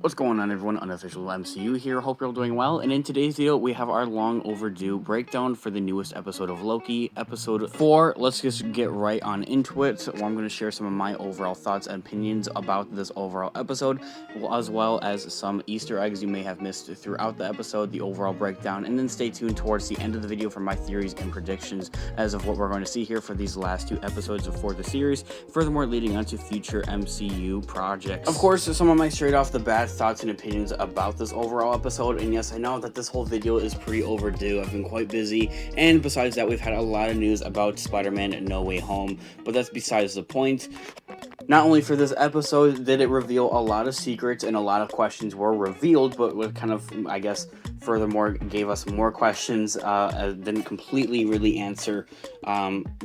What's going on, everyone? Unofficial MCU here. Hope you're all doing well. And in today's video, we have our long overdue breakdown for the newest episode of Loki, episode 4. Let's just get right on into it, where I'm going to share some of my overall thoughts and opinions about this overall episode, as well as some Easter eggs you may have missed throughout the episode, the overall breakdown, and then stay tuned towards the end of the video for my theories and predictions as of what we're going to see here for these last 2 episodes for the series, furthermore leading on to future MCU projects. Of course, some of my straight off the bat thoughts and opinions about this overall episode, and yes, I know that this whole video is pretty overdue. I've been quite busy, and besides that, we've had a lot of news about Spider-Man No Way Home, but that's besides the point. Not only for this episode did it reveal a lot of secrets and a lot of questions were revealed, but what kind of, I guess, furthermore gave us more questions, didn't completely really answer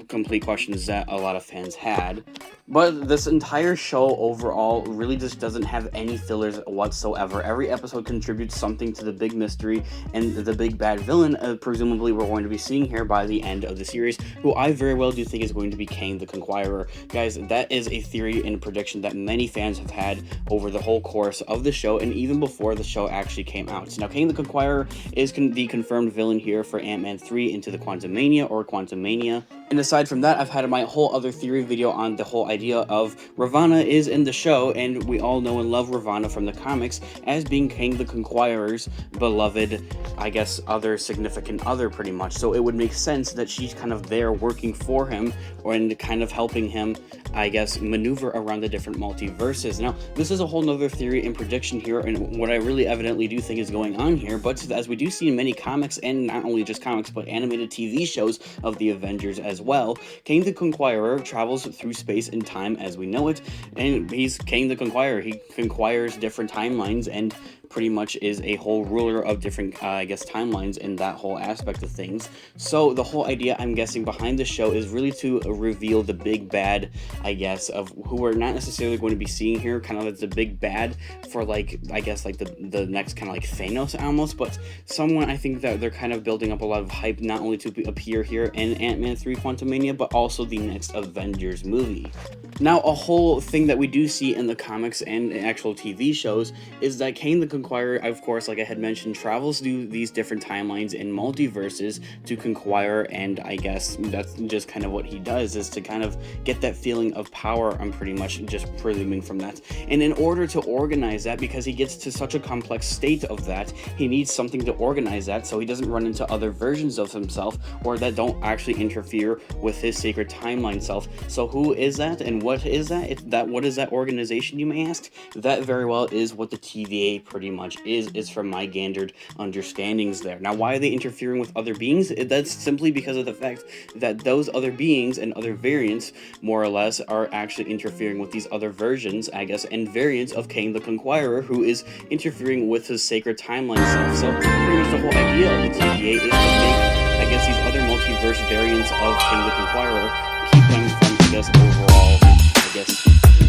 complete questions that a lot of fans had. But this entire show overall really just doesn't have any fillers whatsoever. Every episode contributes something to the big mystery and the big bad villain, presumably we're going to be seeing here by the end of the series, who I very well do think is going to be Kang the Conqueror. Guys, that is a theory and prediction that many fans have had over the whole course of the show and even before the show actually came out. So now Kang the Conqueror is the confirmed villain here for Ant-Man 3 Into the Quantumania or Quantumania. And aside from that, I've had my whole other theory video on the whole idea of Ravonna is in the show, and we all know and love Ravonna from the comics as being Kang the Conqueror's beloved, I guess, other significant other pretty much. So it would make sense that she's kind of there working for him and kind of helping him, I guess, maneuver around the different multiverses. Now, this is a whole nother theory and prediction here, and what I really evidently do think is going on here, but as we do see in many comics, and not only just comics, but animated TV shows of the Avengers as well, Kang the Conqueror travels through space and time as we know it, and he's Kang the Conqueror. He conquers different timelines and pretty much is a whole ruler of different, I guess, timelines in that whole aspect of things. So the whole idea, I'm guessing, behind the show is really to reveal the big bad, I guess, of who we're not necessarily going to be seeing here, kind of as the big bad for, like, I guess, like the next kind of like Thanos almost, but someone I think that they're kind of building up a lot of hype, not only to appear here in Ant-Man 3 Quantumania, but also the next Avengers movie. Now, a whole thing that we do see in the comics and actual TV shows is that Kang the Conqueror, of course, like I had mentioned, travels through these different timelines and multiverses to conquer, and I guess that's just kind of what he does, is to kind of get that feeling of power. I'm pretty much just presuming from that. And in order to organize that, because he gets to such a complex state of that, he needs something to organize that so he doesn't run into other versions of himself or that don't actually interfere with his sacred timeline self. So who is that, and what is that? What is that organization, you may ask? That very well is what the TVA pretty much is from my gandered understandings there. Now, why are they interfering with other beings? That's simply because of the fact that those other beings and other variants, more or less, are actually interfering with these other versions, I guess, and variants of Kang the Conqueror, who is interfering with his sacred timeline self. So pretty much the whole idea of the TVA is to make, I guess, these other multiverse variants of Kang the Conqueror, keep them from, I guess, overall, I guess,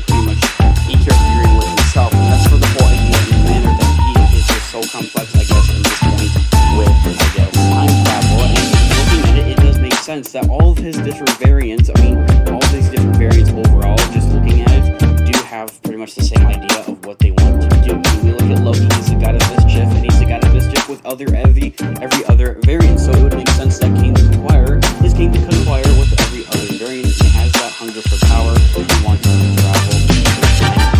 pretty much interfering with himself. And that's for the whole idea in the manner that he is just so complex, I guess, in this point with, I guess, time travel. And looking at it, it does make sense that all of his different variants, I mean, all of these different variants overall, just looking at it, do have pretty much the same idea of what they want to do. When we look at Loki, he's the god of mischief, and he's the god of mischief with every other variant, so it would make sense that Kang the Conqueror is Kang the Conqueror with every other variant. He has that hunger for power. He wants to travel into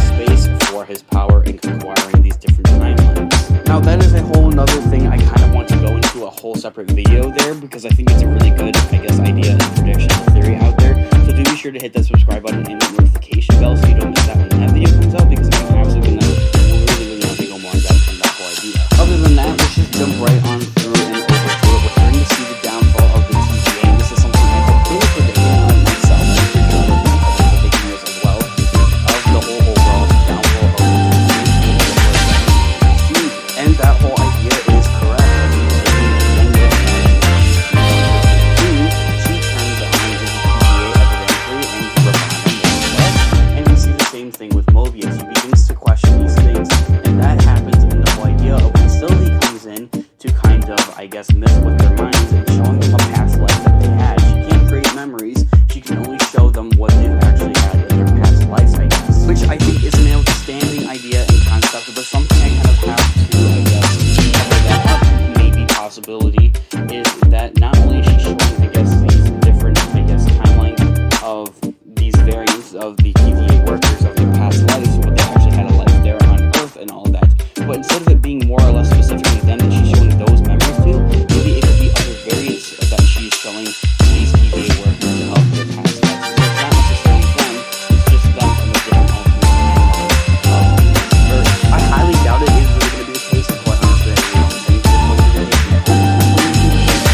space for his power in conquering these different timelines. Now, that is a whole nother thing I kind of want to go into a whole separate video there, because I think it's a really good, I guess, idea and prediction theory out there. So do be sure to hit that subscribe button and the notification bell so you don't miss that when that video comes out, because I'm absolutely really want to go more in depth on that whole idea. Other than that, let's just jump right on through and over to it. We're starting to see the downfall of the TVA, and this is something I have been predicting on myself. I'm pretty sure other people have been predicting this as well, of the whole overall downfall of the TVA. And that whole idea is correct. I mean, taking a young look at she turns on the TVA evidently, and Ravonna instead of it being more or less specifically them that she's showing those memories to, maybe it could be other variants that she's showing these TVA workers of their past lives. So it's not necessarily them, it's just them from a different alternate timeline of Earth. I highly doubt it is really going to be the case, quite honestly. I really don't think this was the case.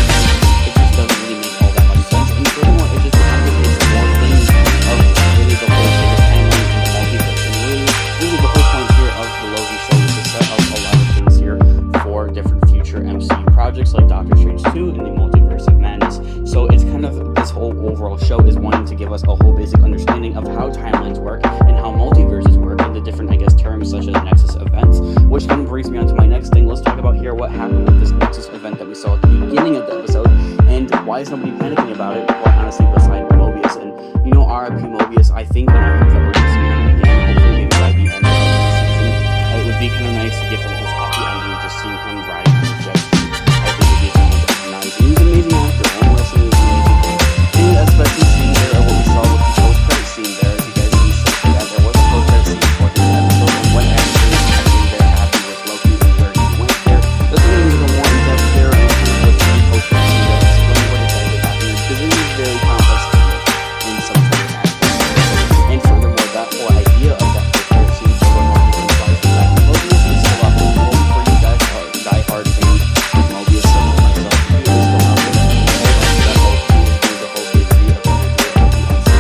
It just doesn't really make all that much sense. And furthermore, it just complicates more things of really the whole sort of timeline and the multiverse. And really the whole point here of the Loki show is to set up a lot of things here for different future MCU projects like Doctor Strange 2 and the Multiverse of Madness. So it's kind of, this whole overall show is wanting to give us a whole basic understanding of how timelines work and how multiverses work and the different, I guess, terms such as Nexus events, which then brings me on to my next thing. Let's talk about here what happened with this Nexus event that we saw at the beginning of the episode and why is nobody panicking about it, quite honestly, beside Mobius. And, you know, RIP Mobius, I think, and I hope that we're going to see him again, hopefully maybe by the end of the season. It would be kind of nice to give him his happy ending, just seeing him riding on the jet ski. I think it would be something nice. And he's an amazing actor, one wrestling is an amazing thing. And especially seeing there what we saw with the post-credit scene there, as you guys see something that there was a post-credit scene for this episode, and what actually happened there happened with Loki and where he went there. Let's get into the more in-depth there and kind of with the post-credit scene that explain what exactly happened, because it is very complex to me in some sort of aspects. And furthermore, that whole idea of that post-credit scene furthermore just implies that Mobius is still out there. Home for you guys, die-hard fans of Mobius, such as myself, he is still out there. That whole thing is the whole big idea of what they're doing with the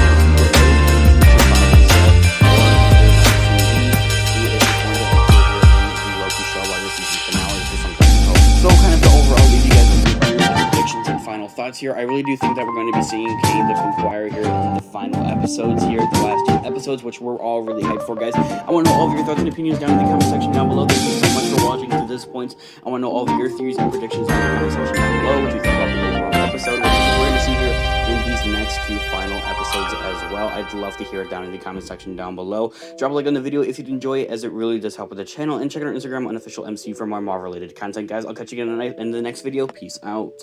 So kind of to overall leave you guys with some predictions and final thoughts here. I really do think that we're going to be seeing Kane the Conqueror here in the final episodes here, the last 2 episodes, which we're all really hyped for, guys. I want to know all of your thoughts and opinions down in the comment section down below. Thank you so much for watching to this point. I want to know all of your theories and predictions down in the comment section down below. What do you think about the overall episode? What we're going to see here in these next 2 final episodes as well. I'd love to hear it down in the comment section down below. Drop a like on the video if you'd enjoy it, as it really does help with the channel. And check out our Instagram, unofficial MC, for more Marvel related content, guys. I'll catch you again in the next video. Peace out.